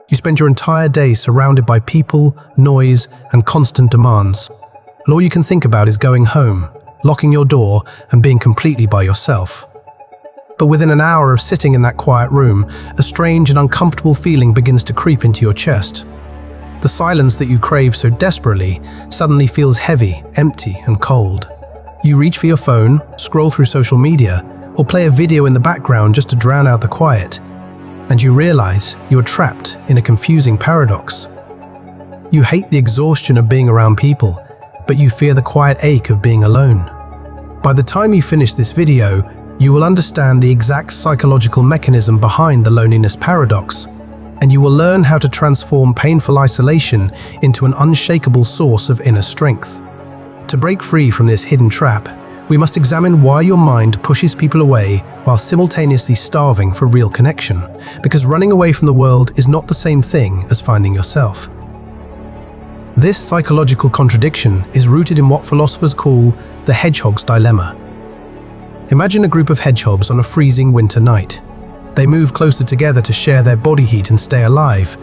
You spend your entire day surrounded by people, noise, and constant demands. And all you can think about is going home, locking your door, and being completely by yourself. But within an hour of sitting in that quiet room, a strange and uncomfortable feeling begins to creep into your chest. The silence that you crave so desperately suddenly feels heavy, empty, and cold. You reach for your phone, scroll through social media, or play a video in the background just to drown out the quiet, and you realize you are trapped in a confusing paradox. You hate the exhaustion of being around people, but you fear the quiet ache of being alone. By the time you finish this video, you will understand the exact psychological mechanism behind the loneliness paradox, and you will learn how to transform painful isolation into an unshakable source of inner strength. To break free from this hidden trap, we must examine why your mind pushes people away while simultaneously starving for real connection, because running away from the world is not the same thing as finding yourself. This psychological contradiction is rooted in what philosophers call the Hedgehog's Dilemma. Imagine a group of hedgehogs on a freezing winter night. They move closer together to share their body heat and stay alive,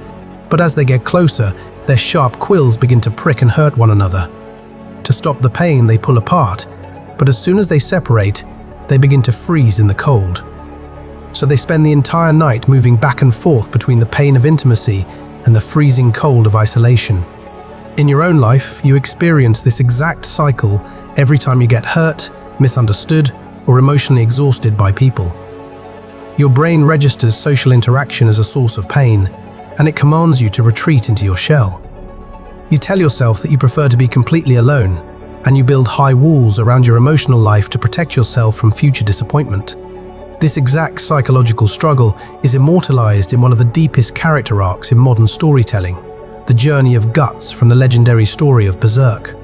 but as they get closer, their sharp quills begin to prick and hurt one another. To stop the pain, they pull apart, but as soon as they separate, they begin to freeze in the cold. So they spend the entire night moving back and forth between the pain of intimacy and the freezing cold of isolation. In your own life, you experience this exact cycle every time you get hurt, misunderstood, or emotionally exhausted by people. Your brain registers social interaction as a source of pain, and it commands you to retreat into your shell. You tell yourself that you prefer to be completely alone, and you build high walls around your emotional life to protect yourself from future disappointment. This exact psychological struggle is immortalized in one of the deepest character arcs in modern storytelling, the journey of Guts from the legendary story of Berserk.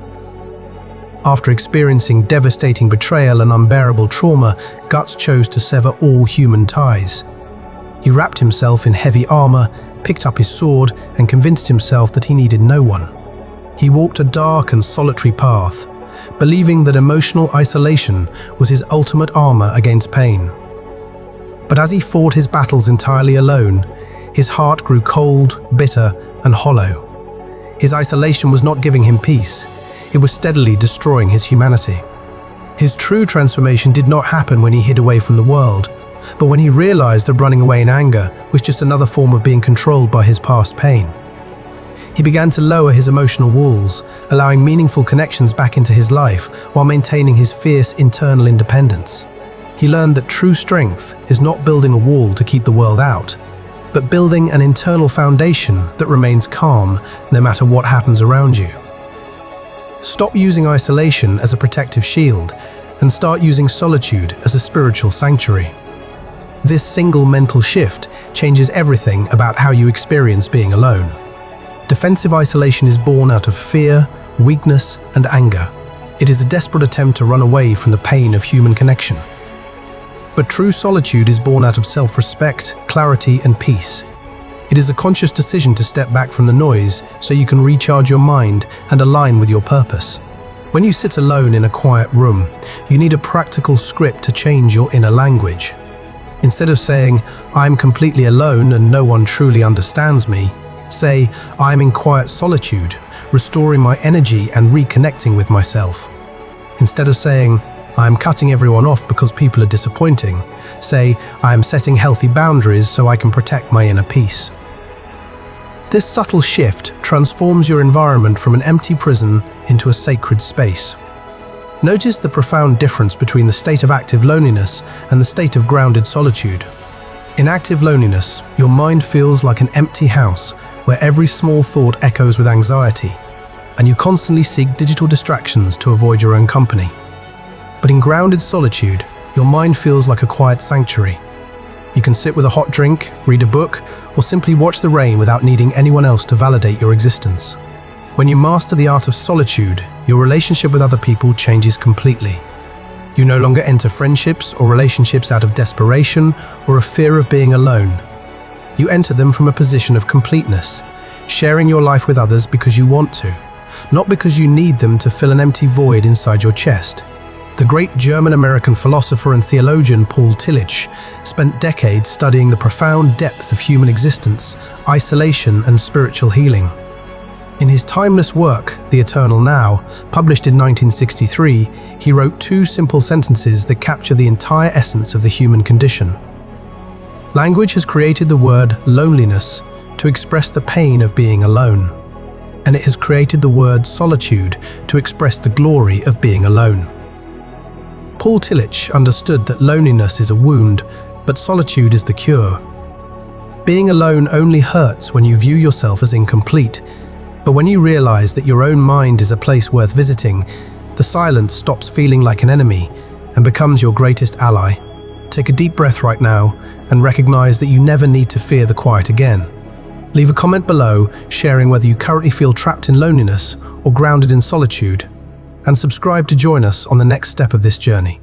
After experiencing devastating betrayal and unbearable trauma, Guts chose to sever all human ties. He wrapped himself in heavy armor, picked up his sword, and convinced himself that he needed no one. He walked a dark and solitary path, believing that emotional isolation was his ultimate armor against pain. But as he fought his battles entirely alone, his heart grew cold, bitter, and hollow. His isolation was not giving him peace. It was steadily destroying his humanity. His true transformation did not happen when he hid away from the world, but when he realized that running away in anger was just another form of being controlled by his past pain. He began to lower his emotional walls, allowing meaningful connections back into his life while maintaining his fierce internal independence. He learned that true strength is not building a wall to keep the world out, but building an internal foundation that remains calm no matter what happens around you. Stop using isolation as a protective shield and start using solitude as a spiritual sanctuary. This single mental shift changes everything about how you experience being alone. Defensive isolation is born out of fear, weakness, and anger. It is a desperate attempt to run away from the pain of human connection. But true solitude is born out of self-respect, clarity, and peace. It is a conscious decision to step back from the noise so you can recharge your mind and align with your purpose. When you sit alone in a quiet room, you need a practical script to change your inner language. Instead of saying, "I'm completely alone and no one truly understands me," say, "I'm in quiet solitude, restoring my energy and reconnecting with myself." Instead of saying, "I'm cutting everyone off because people are disappointing," say, "I'm setting healthy boundaries so I can protect my inner peace." This subtle shift transforms your environment from an empty prison into a sacred space. Notice the profound difference between the state of active loneliness and the state of grounded solitude. In active loneliness, your mind feels like an empty house where every small thought echoes with anxiety, and you constantly seek digital distractions to avoid your own company. But in grounded solitude, your mind feels like a quiet sanctuary. You can sit with a hot drink, read a book, or simply watch the rain without needing anyone else to validate your existence. When you master the art of solitude, your relationship with other people changes completely. You no longer enter friendships or relationships out of desperation or a fear of being alone. You enter them from a position of completeness, sharing your life with others because you want to, not because you need them to fill an empty void inside your chest. The great German-American philosopher and theologian Paul Tillich spent decades studying the profound depth of human existence, isolation, and spiritual healing. In his timeless work, The Eternal Now, published in 1963, he wrote two simple sentences that capture the entire essence of the human condition. Language has created the word loneliness to express the pain of being alone, and it has created the word solitude to express the glory of being alone. Paul Tillich understood that loneliness is a wound, but solitude is the cure. Being alone only hurts when you view yourself as incomplete, but when you realize that your own mind is a place worth visiting, the silence stops feeling like an enemy and becomes your greatest ally. Take a deep breath right now and recognize that you never need to fear the quiet again. Leave a comment below sharing whether you currently feel trapped in loneliness or grounded in solitude, and subscribe to join us on the next step of this journey.